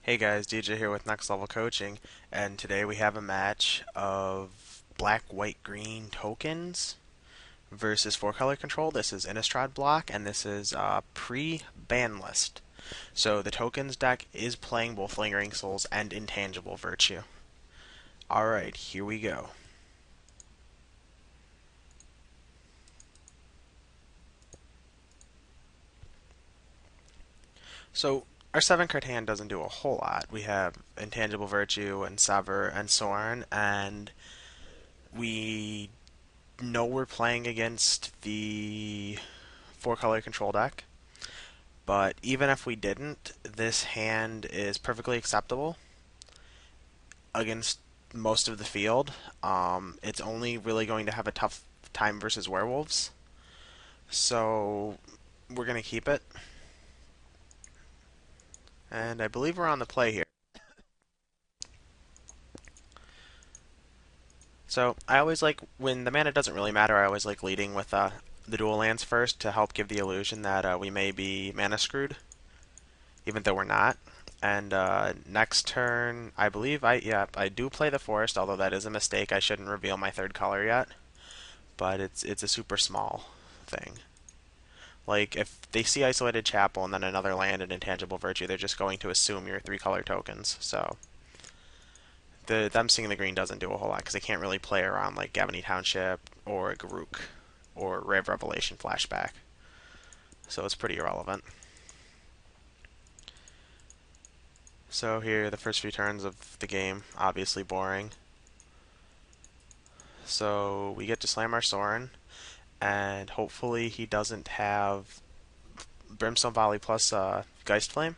Hey guys, DJ here with Next Level Coaching, and today we have a match of black, white, green tokens versus four color control. This is Innistrad block, and this is pre-ban list. So the tokens deck is playing both Lingering Souls and Intangible Virtue. Alright, here we go. So our 7 card hand doesn't do a whole lot. We have Intangible Virtue and Sever and Sorin, and we know we're playing against the four color control deck, but even if we didn't, this hand is perfectly acceptable against most of the field. It's only really going to have a tough time versus werewolves, so we're going to keep it. And I believe we're on the play here. So I always like, when the mana doesn't really matter, I always like leading with the dual lands first to help give the illusion that we may be mana screwed, even though we're not. And next turn, I believe I do play the forest, although that is a mistake. I shouldn't reveal my third color yet, but it's a super small thing. Like, if they see Isolated Chapel and then another land and Intangible Virtue, they're just going to assume your 3 color tokens. So them seeing the green doesn't do a whole lot because they can't really play around like Gavany Township or Garuk or Ray of Revelation Flashback. So it's pretty irrelevant. So here, the first few turns of the game, obviously boring. So we get to slam our Sorin, and hopefully he doesn't have Brimstone Volley plus Geist Flame.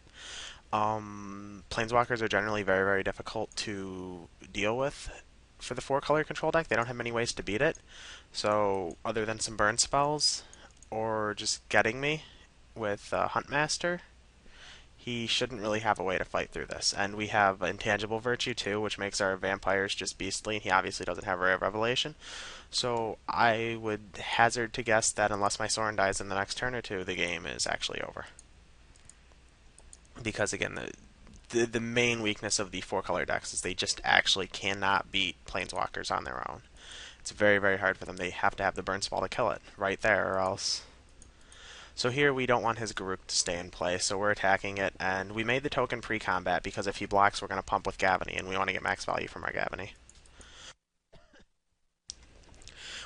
Planeswalkers are generally very, very difficult to deal with for the 4 color control deck. They don't have many ways to beat it. So other than some burn spells or just getting me with Huntmaster, he shouldn't really have a way to fight through this. And we have Intangible Virtue too, which makes our vampires just beastly, and he obviously doesn't have Ray of Revelation. So I would hazard to guess that unless my Sorin dies in the next turn or two, the game is actually over. Because again, the main weakness of the 4 color decks is they just actually cannot beat Planeswalkers on their own. It's very, very hard for them. They have to have the burn spell to kill it right there, or else. So here we don't want his Garuk to stay in play, so we're attacking it, and we made the token pre-combat because if he blocks, we're going to pump with Gavany, and we want to get max value from our Gavany.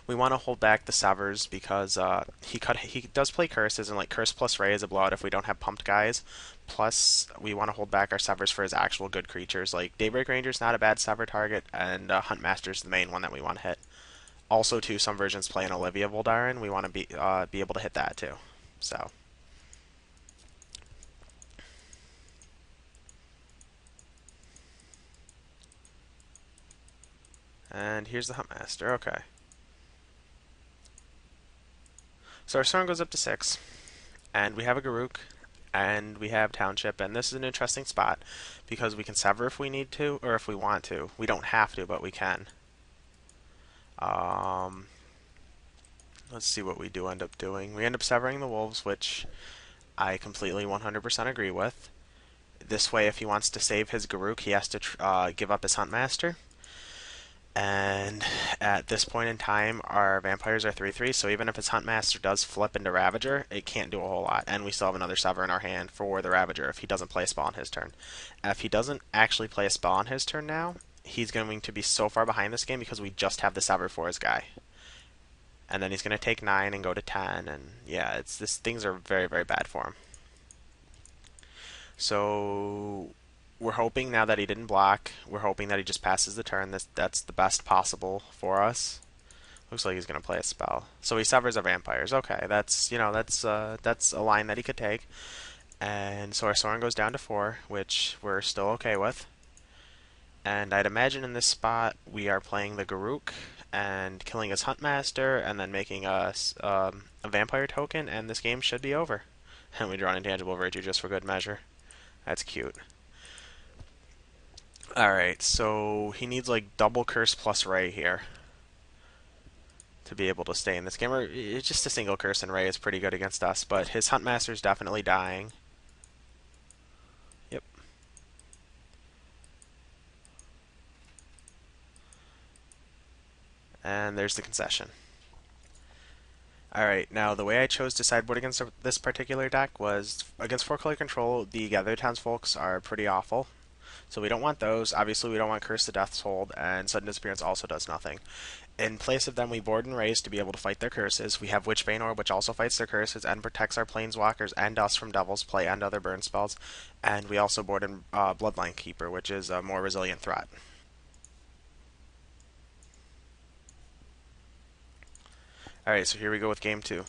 We want to hold back the Severs because he does play Curses, and like Curse plus Ray is a blowout if we don't have pumped guys. Plus, we want to hold back our Severs for his actual good creatures. Like Daybreak Ranger's not a bad Sever target, and Huntmaster's the main one that we want to hit. Also, too, some versions play an Olivia Voldaren. We want to be able to hit that too. So. And here's the Huntmaster. Okay. So our Sorin goes up to 6, and we have a Garuk, and we have Township, and this is an interesting spot because we can Sever if we need to, or if we want to. We don't have to, but we can. Let's see what we do end up doing. We end up severing the Wolves, which I completely 100% agree with. This way, if he wants to save his Garuk, he has to give up his Huntmaster. And at this point in time, our vampires are 3/3, so even if his Huntmaster does flip into Ravager, it can't do a whole lot. And we still have another Sever in our hand for the Ravager if he doesn't play a spell on his turn. If he doesn't actually play a spell on his turn now, he's going to be so far behind this game because we just have the Sever for his guy. And then he's going to take 9 and go to 10, and yeah, things are very, very bad for him. So we're hoping now that he didn't block. We're hoping that he just passes the turn. That's the best possible for us. Looks like he's going to play a spell. So he severs our vampires. Okay, that's a line that he could take. And so our Sorin goes down to 4, which we're still okay with. And I'd imagine in this spot we are playing the Garuk and killing his Huntmaster and then making us a vampire token, and this game should be over. And we draw an Intangible Virtue just for good measure. That's cute. Alright, so he needs like double Curse plus Ray here to be able to stay in this game. Or it's just a single Curse and Ray is pretty good against us, but his Huntmaster's definitely dying. Yep. And there's the concession. Alright, now the way I chose to sideboard against this particular deck was against 4-color control, the Gather Townsfolks are pretty awful. So we don't want those. Obviously, we don't want Curse the Death's Hold, and Sudden Disappearance also does nothing. In place of them, we board and raise to be able to fight their curses. We have Witchbane Orb, which also fights their curses and protects our planeswalkers and us from Devil's Play and other burn spells. And we also board in Bloodline Keeper, which is a more resilient threat. Alright, so here we go with game 2.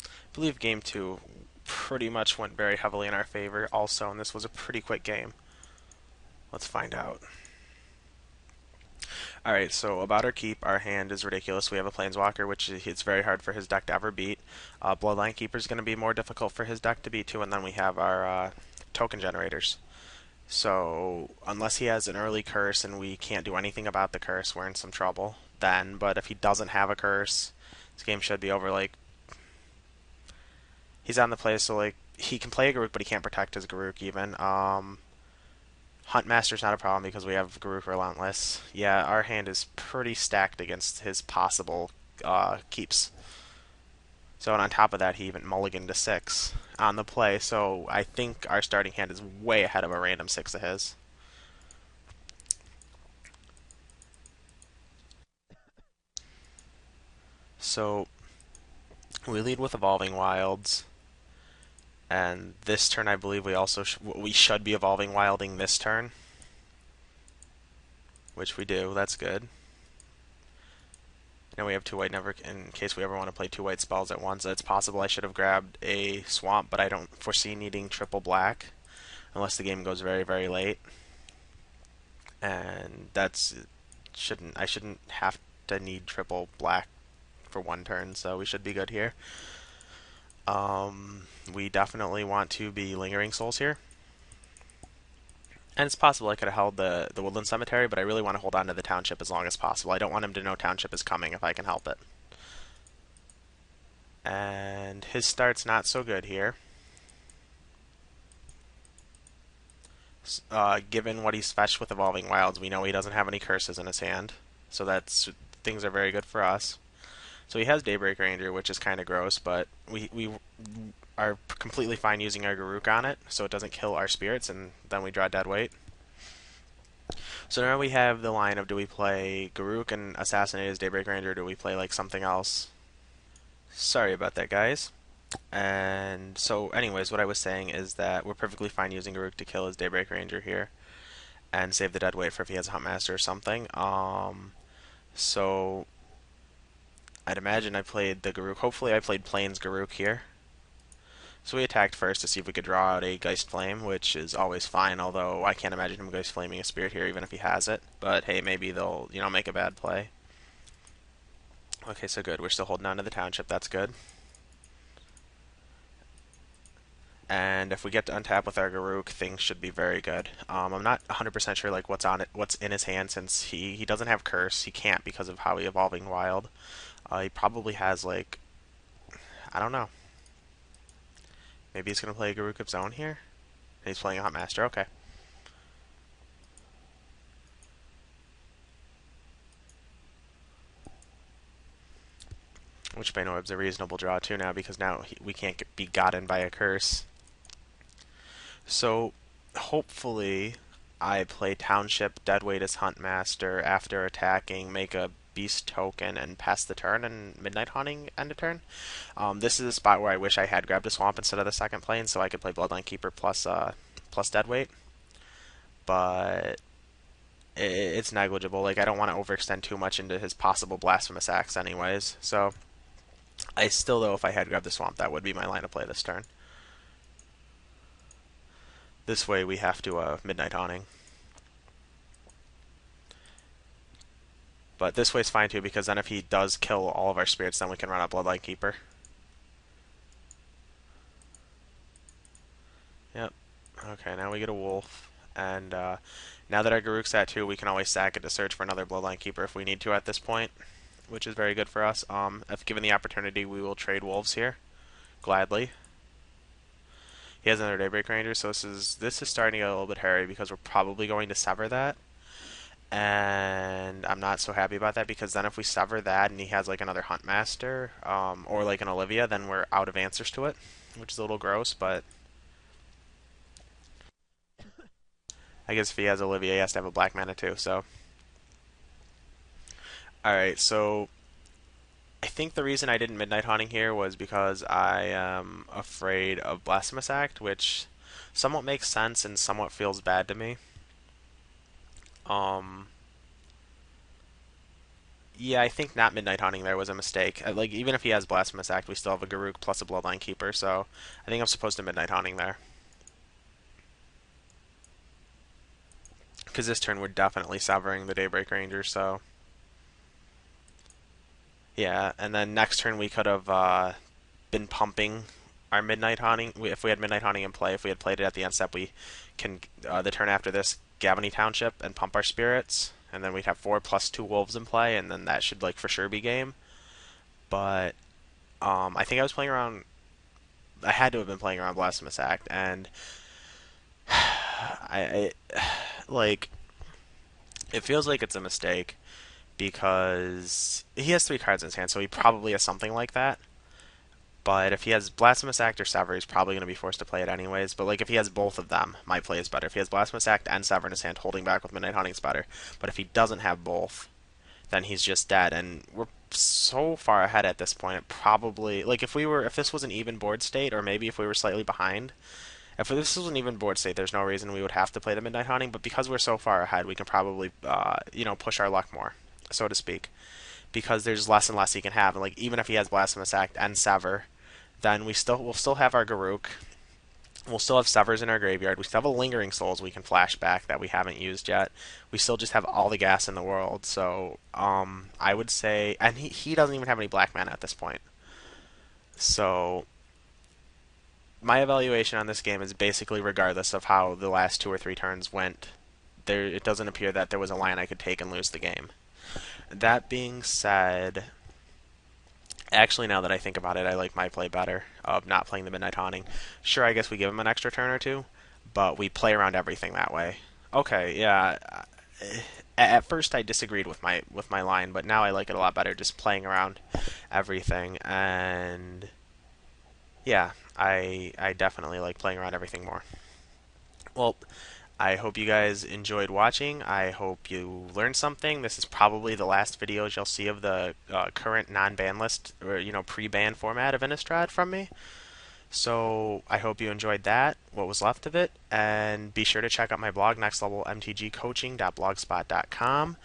I believe game 2 pretty much went very heavily in our favor also, and this was a pretty quick game. Let's find out. Alright, so about our keep, our hand is ridiculous. We have a Planeswalker, which it's very hard for his deck to ever beat. Bloodline Keeper is going to be more difficult for his deck to beat too, and then we have our token generators. So unless he has an early curse and we can't do anything about the curse, we're in some trouble then. But if he doesn't have a curse, this game should be over. Like, he's on the play, so like he can play a Garruk, but he can't protect his Garruk even. Huntmaster's not a problem because we have Garruk Relentless. Yeah, our hand is pretty stacked against his possible keeps. So, and on top of that, he even mulliganed to 6 on the play. So I think our starting hand is way ahead of a random 6 of his. So we lead with Evolving Wilds. And this turn, I believe we also we should be Evolving Wilding this turn, which we do. That's good. Now we have 2 white. Never, in case we ever want to play 2 white spells at once. It's possible I should have grabbed a swamp, but I don't foresee needing triple black unless the game goes very, very late. And that's I shouldn't have to need triple black for 1 turn, so we should be good here. We definitely want to be Lingering Souls here. And it's possible I could have held the Woodland Cemetery, but I really want to hold on to the Township as long as possible. I don't want him to know Township is coming if I can help it. And his start's not so good here. Given what he's fetched with Evolving Wilds, we know he doesn't have any curses in his hand. So things are very good for us. So he has Daybreak Ranger, which is kind of gross, but we are completely fine using our Garruk on it, so it doesn't kill our spirits, and then we draw Deadweight. So now we have the line of, do we play Garruk and assassinate his Daybreak Ranger, or do we play like something else? Sorry about that, guys. And so anyways, what I was saying is that we're perfectly fine using Garruk to kill his Daybreak Ranger here, and save the Deadweight for if he has a Huntmaster or something. So I'd imagine I played the Garruk. Hopefully I played Plains Garruk here. So we attacked first to see if we could draw out a Geist Flame, which is always fine, although I can't imagine him Geist Flaming a Spirit here even if he has it. But hey, maybe they'll, make a bad play. Okay, so good. We're still holding on to the Township. That's good. And if we get to untap with our Garruk, things should be very good. I'm not 100% sure like what's in his hand, since he doesn't have Curse. He can't because of how he Evolving Wild. He probably has like, I don't know. Maybe he's gonna play a Garruk of Zone here. He's playing a Huntmaster. Okay. Witchbane Orb's a reasonable draw too now, because now we can't be gotten by a curse. So hopefully I play Township, Deadweight as Huntmaster after attacking, make a Beast token, and pass the turn, and Midnight Haunting end of turn. This is a spot where I wish I had grabbed a Swamp instead of the second plane, so I could play Bloodline Keeper plus Deadweight. But it's negligible. Like, I don't want to overextend too much into his possible Blasphemous Axe anyways. So I still, though, if I had grabbed the Swamp, that would be my line of play this turn. This way we have to Midnight Haunting. But this way's fine too, because then if he does kill all of our spirits, then we can run out Bloodline Keeper. Yep. Okay, now we get a wolf. And now that our Garruk's at 2, we can always sack it to search for another Bloodline Keeper if we need to at this point, which is very good for us. If given the opportunity, we will trade wolves here, gladly. He has another Daybreak Ranger, so this is starting to get a little bit hairy because we're probably going to sever that. And I'm not so happy about that because then if we sever that and he has like another Huntmaster or like an Olivia, then we're out of answers to it, which is a little gross. But I guess if he has Olivia, he has to have a black mana too. So, all right. So I think the reason I didn't Midnight Haunting here was because I am afraid of Blasphemous Act, which somewhat makes sense and somewhat feels bad to me. Um, yeah, I think not Midnight Haunting there was a mistake. Like even if he has Blasphemous Act, we still have a Garruk plus a Bloodline Keeper, so I think I'm supposed to Midnight Haunting there because this turn we're definitely severing the Daybreak Ranger. So yeah, and then next turn we could have been pumping our Midnight Haunting. If we had Midnight Haunting in play, if we had played it at the end step, we can the turn after this Gavany Township and pump our spirits, and then we'd have 4 + 2 wolves in play, and then that should like for sure be game. But I think I was playing around. I had to have been playing around Blasphemous Act, and I like it feels like it's a mistake because he has 3 cards in his hand, so he probably has something like that. But if he has Blasphemous Act or Sever, he's probably going to be forced to play it anyways. But like if he has both of them, my play is better. If he has Blasphemous Act and Sever in his hand, holding back with Midnight Hunting is better. But if he doesn't have both, then he's just dead. And we're so far ahead at this point. It probably like if this was an even board state, or maybe if we were slightly behind. If this was an even board state, there's no reason we would have to play the Midnight Hunting. But because we're so far ahead, we can probably push our luck more, so to speak. Because there's less and less he can have. And like even if he has Blasphemous Act and Sever, then we'll still have our Garruk. We'll still have Severs in our graveyard. We still have a Lingering Souls we can flash back that we haven't used yet. We still just have all the gas in the world. So I would say, and he doesn't even have any black mana at this point. So my evaluation on this game is basically regardless of how the last 2 or 3 turns went. It doesn't appear that there was a line I could take and lose the game. That being said, actually, now that I think about it, I like my play better of not playing the Midnight Haunting. Sure, I guess we give him an extra turn or two, but we play around everything that way. Okay, yeah. At first, I disagreed with my line, but now I like it a lot better, just playing around everything. And yeah, I definitely like playing around everything more. Well, I hope you guys enjoyed watching. I hope you learned something. This is probably the last videos you'll see of the current non-ban list or pre-ban format of Innistrad from me. So I hope you enjoyed that, what was left of it, and be sure to check out my blog, NextLevelMTGCoaching.blogspot.com.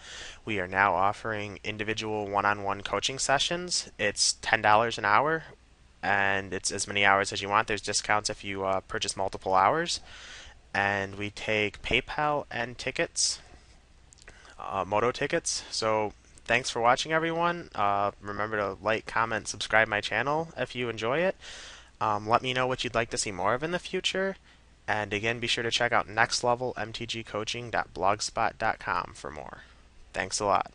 We are now offering individual one-on-one coaching sessions. It's $10 an hour, and it's as many hours as you want. There's discounts if you purchase multiple hours. And we take PayPal and tickets, Moto tickets. So thanks for watching, everyone. Remember to like, comment, subscribe my channel if you enjoy it. Let me know what you'd like to see more of in the future. And again, be sure to check out NextLevelMTGCoaching.blogspot.com for more. Thanks a lot.